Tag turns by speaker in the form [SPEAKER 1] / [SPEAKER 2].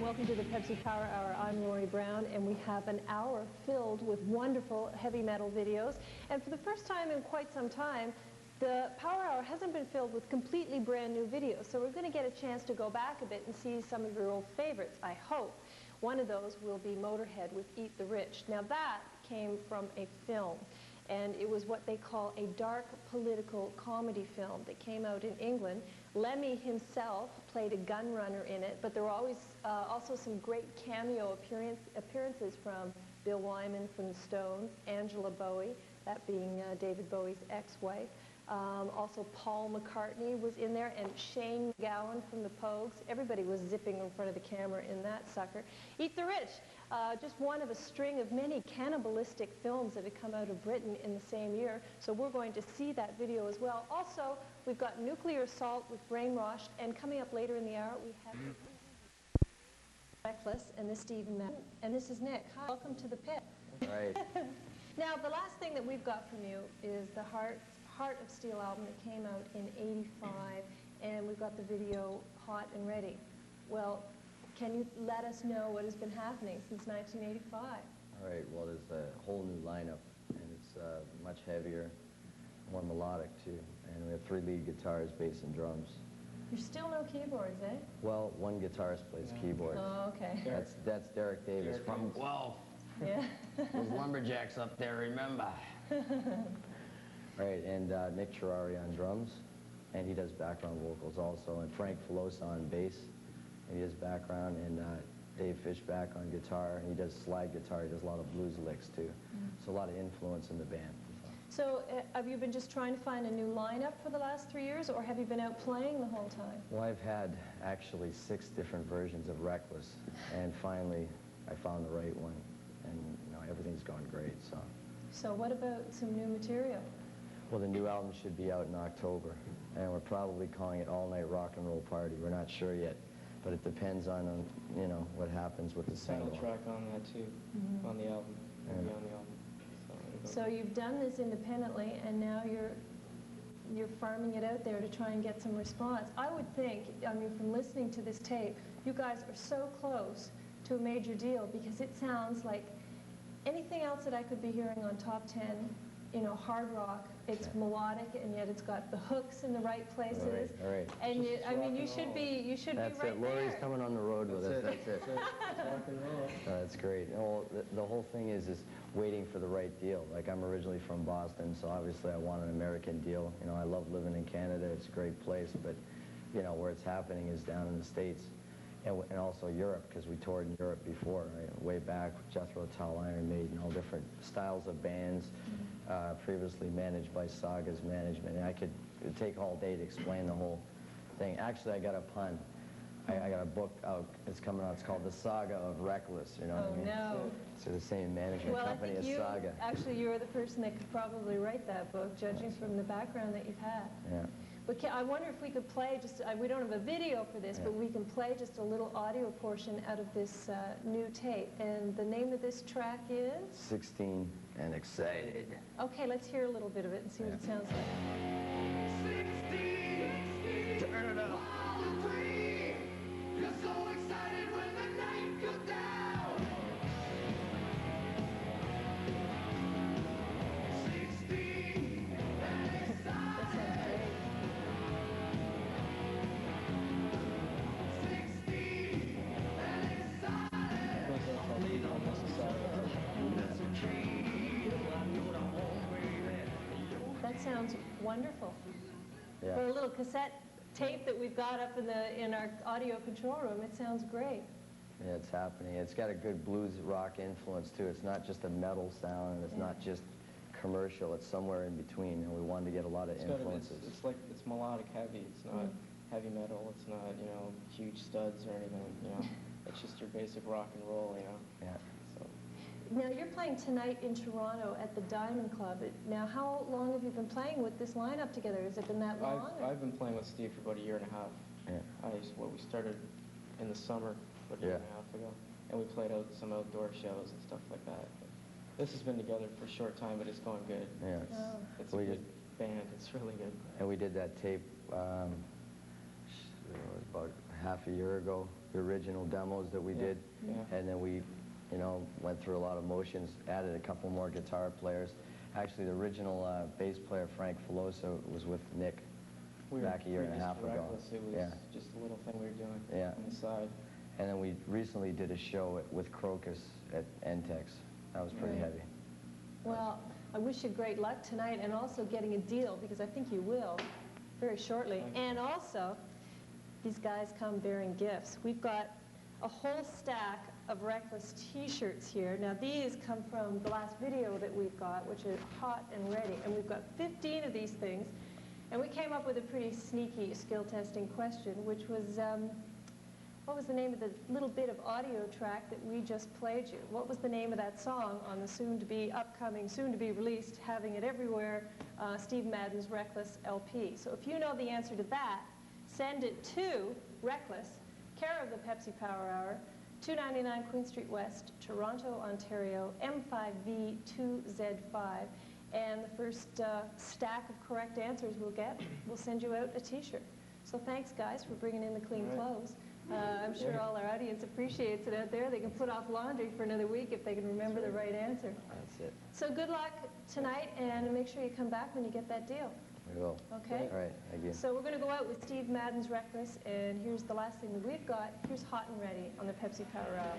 [SPEAKER 1] welcome to the Pepsi Power Hour. I'm Laurie Brown, and we have an hour filled with wonderful heavy metal videos. And for the first time in quite some time, the Power Hour hasn't been filled with completely brand new videos. So we're going to get a chance to go back a bit and see some of your old favorites, I hope. One of those will be Motorhead with Eat the Rich. Now that came from a film, and it was what they call a dark political comedy film that came out in England. Lemmy himself played a gun runner in it, but there were always also some great cameo appearances from Bill Wyman from the Stones, Angela Bowie, that being David Bowie's ex-wife. Also Paul McCartney was in there, and Shane MacGowan from the Pogues. Everybody was zipping in front of the camera in that sucker. Eat the Rich, just one of a string of many cannibalistic films that had come out of Britain in the same year. So we're going to see that video as well. Also, we've got Nuclear Assault with Brainwashed, and coming up later in the hour, we have Reckless, and this is Steve Madden, and this is Nick. Hi, welcome to the pit.
[SPEAKER 2] Right.
[SPEAKER 1] Now, the last thing that we've got from you is the Heart of Steel album that came out in '85, and we've got the video Hot and Ready. Well, can you let us know what has been happening since 1985?
[SPEAKER 2] All right, well, there's a whole new lineup, and it's much heavier, more melodic, too. And we have 3 lead guitars, bass, and drums.
[SPEAKER 1] There's still no keyboards, eh?
[SPEAKER 2] Well, one guitarist plays keyboards.
[SPEAKER 1] Oh, okay.
[SPEAKER 2] That's Derek Davis from
[SPEAKER 3] Guelph.
[SPEAKER 1] Yeah.
[SPEAKER 3] Those lumberjacks up there, remember?
[SPEAKER 2] Right, and Nick Chiari on drums, and he does background vocals also, and Frank Filosa on bass, and he does background, and Dave Fishback on guitar, and he does slide guitar. He does a lot of blues licks too. So a lot of influence in the band.
[SPEAKER 1] So have you been just trying to find a new lineup for the last 3 years, or have you been out playing the whole time?
[SPEAKER 2] Well, I've had actually 6 different versions of Reckless, and finally I found the right one, and you know, everything's gone great.
[SPEAKER 1] So what about some new material?
[SPEAKER 2] Well, the new album should be out in October, and we're probably calling it All Night Rock and Roll Party. We're not sure yet, but it depends on you know, what happens with the single.
[SPEAKER 4] Track on that too, on the album, on the album.
[SPEAKER 1] So you've done this independently, and now you're farming it out there to try and get some response. I would think, I mean, from listening to this tape, you guys are so close to a major deal, because it sounds like anything else that I could be hearing on Top 10, you know, hard rock. It's melodic, and yet it's got the hooks in the right places.
[SPEAKER 2] All right.
[SPEAKER 1] And I mean, you should be right there.
[SPEAKER 2] That's it. Laurie's coming on the road with us. That's it.
[SPEAKER 4] Rock and roll.
[SPEAKER 2] That's great. Well, the whole thing is waiting for the right deal. Like, I'm originally from Boston, so obviously I want an American deal. You know, I love living in Canada. It's a great place, but you know, where it's happening is down in the States, and also Europe, because we toured in Europe before, right? Way back with Jethro Tull, Iron Maiden, all different styles of bands, previously managed by Saga's management. And it'd take all day to explain the whole thing. Actually, I got a pun. I got a book out. It's coming out. It's called The Saga of Reckless. You know what I mean?
[SPEAKER 1] No.
[SPEAKER 2] So the same management company as Saga.
[SPEAKER 1] Actually, you're the person that could probably write that book, judging from the background that you've had.
[SPEAKER 2] Yeah.
[SPEAKER 1] But I wonder if we could play just, we don't have a video for this, but we can play just a little audio portion out of this new tape. And the name of this track is?
[SPEAKER 2] 16 and Excited.
[SPEAKER 1] Okay, let's hear a little bit of it and see what it sounds like.
[SPEAKER 3] 16, turn it up. You're so excited when the night goes down. 16 and excited.
[SPEAKER 1] That sounds great.
[SPEAKER 3] 16 and excited.
[SPEAKER 1] That sounds wonderful.
[SPEAKER 2] Yeah.
[SPEAKER 1] For a little cassette tape that we've got up in our audio control room, it sounds great.
[SPEAKER 2] Yeah, it's happening. It's got a good blues rock influence too. It's not just a metal sound, and it's not just commercial. It's somewhere in between, and we wanted to get a lot of influences.
[SPEAKER 4] It's melodic heavy. It's not heavy metal. It's not, you know, huge studs or anything. You know, it's just your basic rock and roll. You know.
[SPEAKER 2] Yeah.
[SPEAKER 4] So.
[SPEAKER 1] Now, you're playing tonight in Toronto at the Diamond Club. Now, how long have you been playing with this lineup together? Has it been that long?
[SPEAKER 4] I've been playing with Steve for about a year and a half.
[SPEAKER 2] Yeah.
[SPEAKER 4] We started in the summer, about a year and a half ago, and we played out some outdoor shows and stuff like that. But this has been together for a short time, but it's going good.
[SPEAKER 2] Yeah.
[SPEAKER 4] It's a good band. It's really good.
[SPEAKER 2] And we did that tape was about half a year ago, the original demos that we did.
[SPEAKER 4] Yeah.
[SPEAKER 2] And then we, you know, went through a lot of motions, added a couple more guitar players. Actually, the original bass player, Frank Filosa, was with Nick back a year and a half ago.
[SPEAKER 4] It was just a little thing we were doing on the side.
[SPEAKER 2] And then we recently did a show with Crocus at NTEX. That was pretty heavy.
[SPEAKER 1] Well, I wish you great luck tonight, and also getting a deal, because I think you will very shortly. And also, these guys come bearing gifts. We've got a whole stack of Reckless t-shirts here. Now these come from the last video that we've got, which is hot and ready. And we've got 15 of these things. And we came up with a pretty sneaky skill testing question, which was, what was the name of the little bit of audio track that we just played you? What was the name of that song on the soon-to-be upcoming, soon-to-be released, having it everywhere, Steve Madden's Reckless LP? So if you know the answer to that, send it to Reckless, care of the Pepsi Power Hour, 299 Queen Street West, Toronto, Ontario, M5V2Z5. And the first stack of correct answers we'll get, we'll send you out a t-shirt. So thanks, guys, for bringing in the clean clothes. I'm sure all our audience appreciates it out there. They can put off laundry for another week if they can remember the right answer.
[SPEAKER 2] That's it.
[SPEAKER 1] So good luck tonight, and make sure you come back when you get that deal.
[SPEAKER 2] We will.
[SPEAKER 1] Okay?
[SPEAKER 2] All right, thank you.
[SPEAKER 1] So we're going to go out with Steve Madden's Reckless, and here's the last thing that we've got. Here's Hot and Ready on the Pepsi Power Hour.